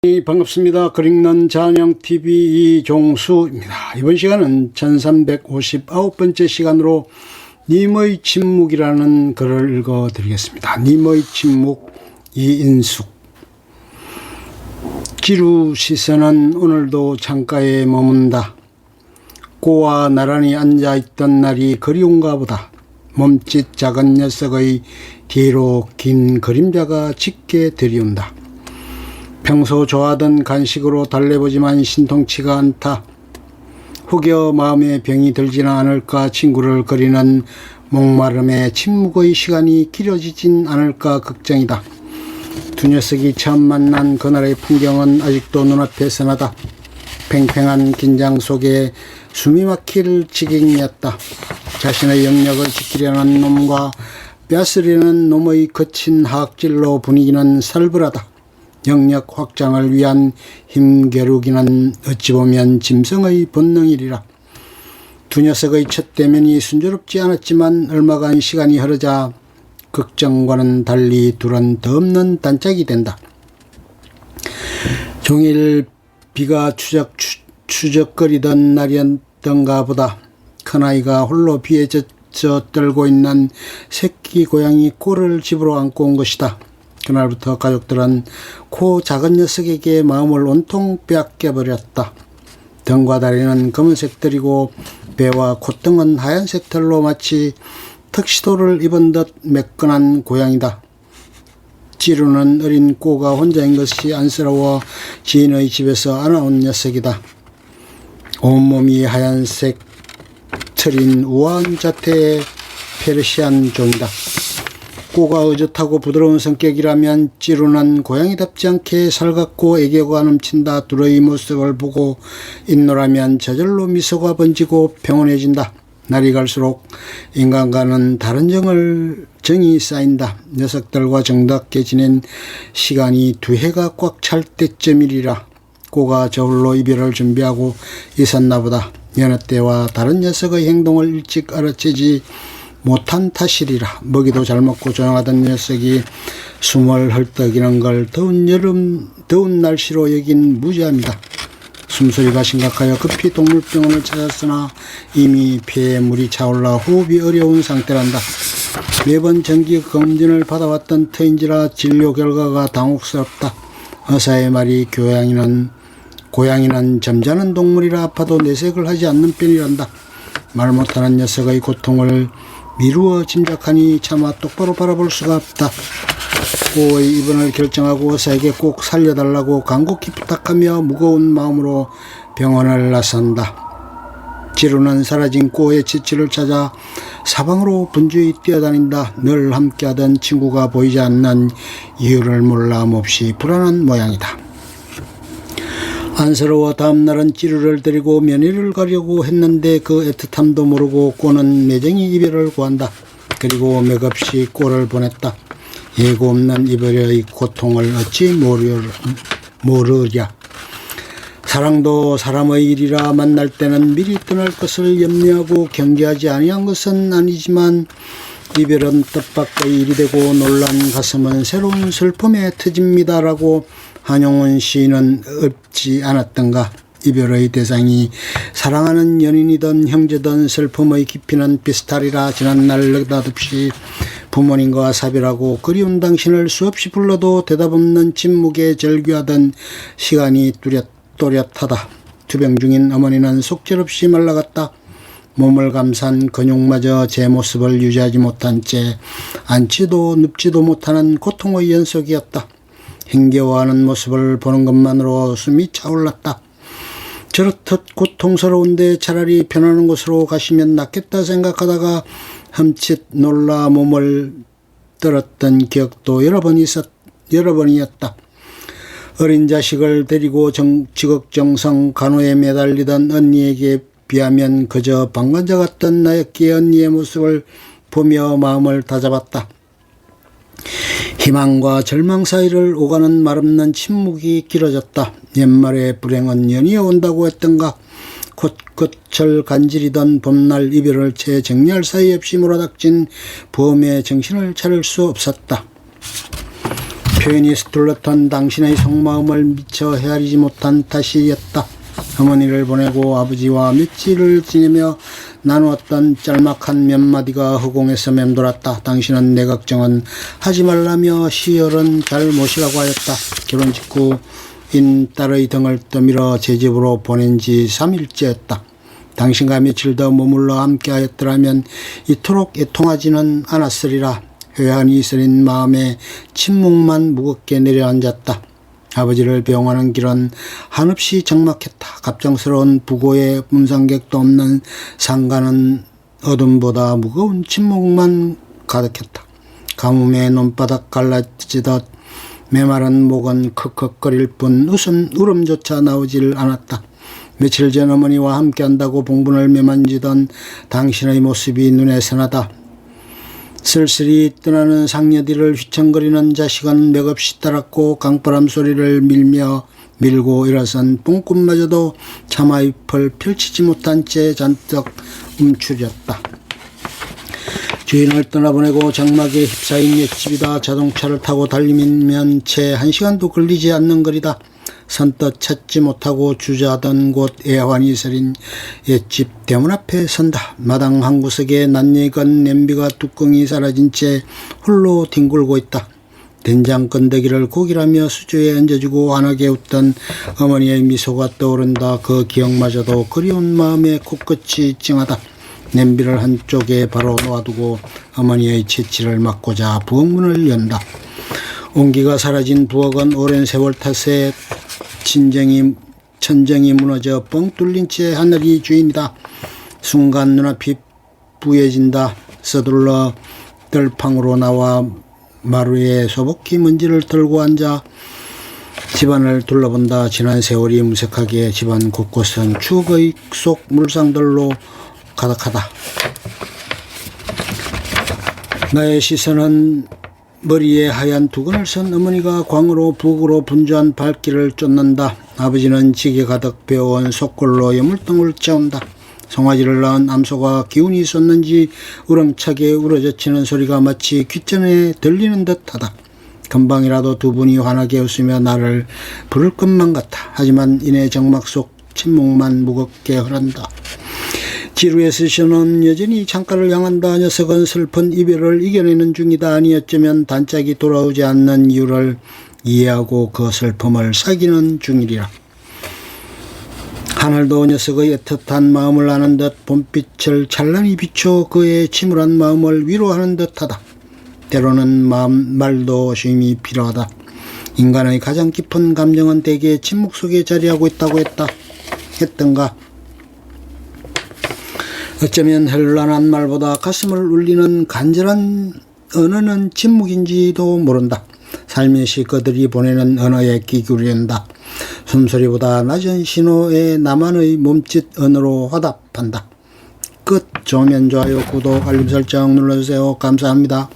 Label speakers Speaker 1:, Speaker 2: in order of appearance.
Speaker 1: 반갑습니다. 그릭넌 잔영TV 이종수입니다. 이번 시간은 1359번째 시간으로 님의 침묵이라는 글을 읽어드리겠습니다. 님의 침묵, 이인숙. 지루 시선은 오늘도 창가에 머문다. 꼬와 나란히 앉아있던 날이 그리운가 보다. 몸짓 작은 녀석의 뒤로 긴 그림자가 짙게 들이운다. 평소 좋아하던 간식으로 달래보지만 신통치가 않다. 혹여 마음에 병이 들지는 않을까 친구를 그리는 목마름에 침묵의 시간이 길어지진 않을까 걱정이다. 두 녀석이 처음 만난 그날의 풍경은 아직도 눈앞에 선하다. 팽팽한 긴장 속에 숨이 막힐 지경이었다. 자신의 영역을 지키려는 놈과 뼈스리는 놈의 거친 하악질로 분위기는 살벌하다. 영역 확장을 위한 힘겨루기는 어찌 보면 짐승의 본능이리라. 두 녀석의 첫 대면이 순조롭지 않았지만 얼마간 시간이 흐르자 걱정과는 달리 둘은 더 없는 단짝이 된다. 종일 비가 추적거리던 날이었던가 보다. 큰아이가 홀로 비에 젖어 떨고 있는 새끼 고양이 코를 집으로 안고 온 것이다. 그날부터 가족들은 코 작은 녀석에게 마음을 온통 빼앗겨버렸다. 등과 다리는 검은색들이고 배와 콧등은 하얀색 털로 마치 턱시도를 입은 듯 매끈한 고양이다. 지루는 어린 꼬가 혼자인 것이 안쓰러워 지인의 집에서 안아온 녀석이다. 온몸이 하얀색 틀인 우아한 자태의 페르시안 종이다. 꼬가 의젓하고 부드러운 성격이라면 찌루는 고양이답지 않게 살갑고 애교가 넘친다. 둘의 모습을 보고 있노라면 저절로 미소가 번지고 평온해진다. 날이 갈수록 인간과는 다른 정이 쌓인다. 녀석들과 정답게 지낸 시간이 두 해가 꽉 찰 때쯤이리라. 꼬가 저울로 이별을 준비하고 있었나 보다. 여느 때와 다른 녀석의 행동을 일찍 알아채지 못한 탓이리라. 먹이도 잘 먹고 조용하던 녀석이 숨을 헐떡이는 걸 더운 날씨로 여긴 무지합니다. 숨소리가 심각하여 급히 동물병원을 찾았으나 이미 폐에 물이 차올라 호흡이 어려운 상태란다. 매번 정기 검진을 받아왔던 터인지라 진료 결과가 당혹스럽다. 의사의 말이 고양이는 점잖은 동물이라 아파도 내색을 하지 않는 편이란다. 말 못하는 녀석의 고통을 미루어 짐작하니 차마 똑바로 바라볼 수가 없다. 꼬의 입원을 결정하고 의사에게 꼭 살려달라고 간곡히 부탁하며 무거운 마음으로 병원을 나선다. 지루는 사라진 꼬의 치치를 찾아 사방으로 분주히 뛰어다닌다. 늘 함께하던 친구가 보이지 않는 이유를 몰라 몹시 불안한 모양이다. 안쓰러워 다음날은 찌루를 데리고 면회를 가려고 했는데 그 애틋함도 모르고 꼬는 매정히 이별을 구한다. 그리고 맥없이 꼬를 보냈다. 예고 없는 이별의 고통을 어찌 모르랴. 사랑도 사람의 일이라 만날 때는 미리 떠날 것을 염려하고 경계하지 아니한 것은 아니지만 이별은 뜻밖의 일이 되고 놀란 가슴은 새로운 슬픔에 터집니다라고 한용운 시인은 읊지 않았던가. 이별의 대상이 사랑하는 연인이든 형제든 슬픔의 깊이는 비슷하리라. 지난날 느닷없이 부모님과 사별하고 그리운 당신을 수없이 불러도 대답 없는 침묵에 절규하던 시간이 또렷하다. 투병 중인 어머니는 속절없이 말라갔다. 몸을 감싼 근육마저 제 모습을 유지하지 못한 채 앉지도 눕지도 못하는 고통의 연속이었다. 힘겨워하는 모습을 보는 것만으로 숨이 차올랐다. 저렇듯 고통스러운데 차라리 편안한 곳으로 가시면 낫겠다 생각하다가 흠칫 놀라 몸을 떨었던 기억도 여러 번이었다. 어린 자식을 데리고 지극정성 간호에 매달리던 언니에게 비하면 그저 방관자 같던 나였기에 언니의 모습을 보며 마음을 다잡았다. 희망과 절망 사이를 오가는 말없는 침묵이 길어졌다. 옛말에 불행은 연이어 온다고 했던가. 곳곳을 간지리던 봄날 이별을 채 정리할 사이 없이 몰아닥친 부엄에 정신을 차릴 수 없었다. 표현이 서툴렀던 당신의 속마음을 미처 헤아리지 못한 탓이었다. 어머니를 보내고 아버지와 며칠을 지내며 나누었던 짤막한 몇 마디가 허공에서 맴돌았다. 당신은 내 걱정은 하지 말라며 시열은 잘못이라고 하였다. 결혼 직후인 딸의 등을 떠밀어 제 집으로 보낸 지 3일째였다. 당신과 며칠 더 머물러 함께하였더라면 이토록 애통하지는 않았으리라. 회한이 서린 마음에 침묵만 무겁게 내려앉았다. 아버지를 배웅하는 길은 한없이 적막했다. 갑작스러운 부고에 문상객도 없는 상가는 어둠보다 무거운 침묵만 가득했다. 가뭄에 논바닥 갈라지듯 메마른 목은 컥컥거릴 뿐 울음조차 나오질 않았다. 며칠 전 어머니와 함께한다고 봉분을 매만지던 당신의 모습이 눈에 선하다. 쓸쓸히 떠나는 상여디를 휘청거리는 자식은 맥없이 따랐고 강바람 소리를 밀고 일어선 뽕꿈마저도 차마잎을 펼치지 못한 채 잔뜩 움츠렸다. 주인을 떠나보내고 장막에 휩싸인 옛집이다. 자동차를 타고 달리면 채 1시간도 걸리지 않는 거리다. 선뜻 찾지 못하고 주저하던 곳 애환이 서린 옛집 대문 앞에 선다. 마당 한 구석에 낯익은 냄비가 뚜껑이 사라진 채 홀로 뒹굴고 있다. 된장 건더기를 고기라며 수저에 얹어주고 환하게 웃던 어머니의 미소가 떠오른다. 그 기억마저도 그리운 마음에 코끝이 찡하다. 냄비를 한쪽에 바로 놓아두고 어머니의 채취를 막고자 부엌문을 연다. 온기가 사라진 부엌은 오랜 세월 탓에 천정이 무너져 뻥 뚫린 채 하늘이 주인이다. 순간 눈앞이 부해진다. 서둘러 뜰방으로 나와 마루에 소복히 먼지를 털고 앉아 집안을 둘러본다. 지난 세월이 무색하게 집안 곳곳은 추억의 속 물상들로 가득하다. 나의 시선은 머리에 하얀 두건을 쓴 어머니가 광으로 북으로 분주한 발길을 쫓는다. 아버지는 지게 가득 배어온 속골로 여물통을 채운다. 송아지를 낳은 암소가 기운이 솟는지 우렁차게 우러젖히는 소리가 마치 귓전에 들리는 듯하다. 금방이라도 두 분이 환하게 웃으며 나를 부를 것만 같아. 하지만 이내 정막 속 침묵만 무겁게 흐른다. 지루에 스셔는 여전히 창가를 향한다. 녀석은 슬픈 이별을 이겨내는 중이다. 아니 어쩌면 단짝이 돌아오지 않는 이유를 이해하고 그 슬픔을 사귀는 중이리라. 하늘도 녀석의 애틋한 마음을 아는 듯 봄빛을 찬란히 비춰 그의 침울한 마음을 위로하는 듯하다. 때로는 말도 쉼이 필요하다. 인간의 가장 깊은 감정은 대개 침묵 속에 자리하고 있다고 했던가. 어쩌면 현란한 말보다 가슴을 울리는 간절한 언어는 침묵인지도 모른다. 삶의 시꺼들이 보내는 언어에 귀 기울인다. 숨소리보다 낮은 신호에 나만의 몸짓 언어로 화답한다. 끝. 좋으면 좋아요, 구독, 알림 설정 눌러주세요. 감사합니다.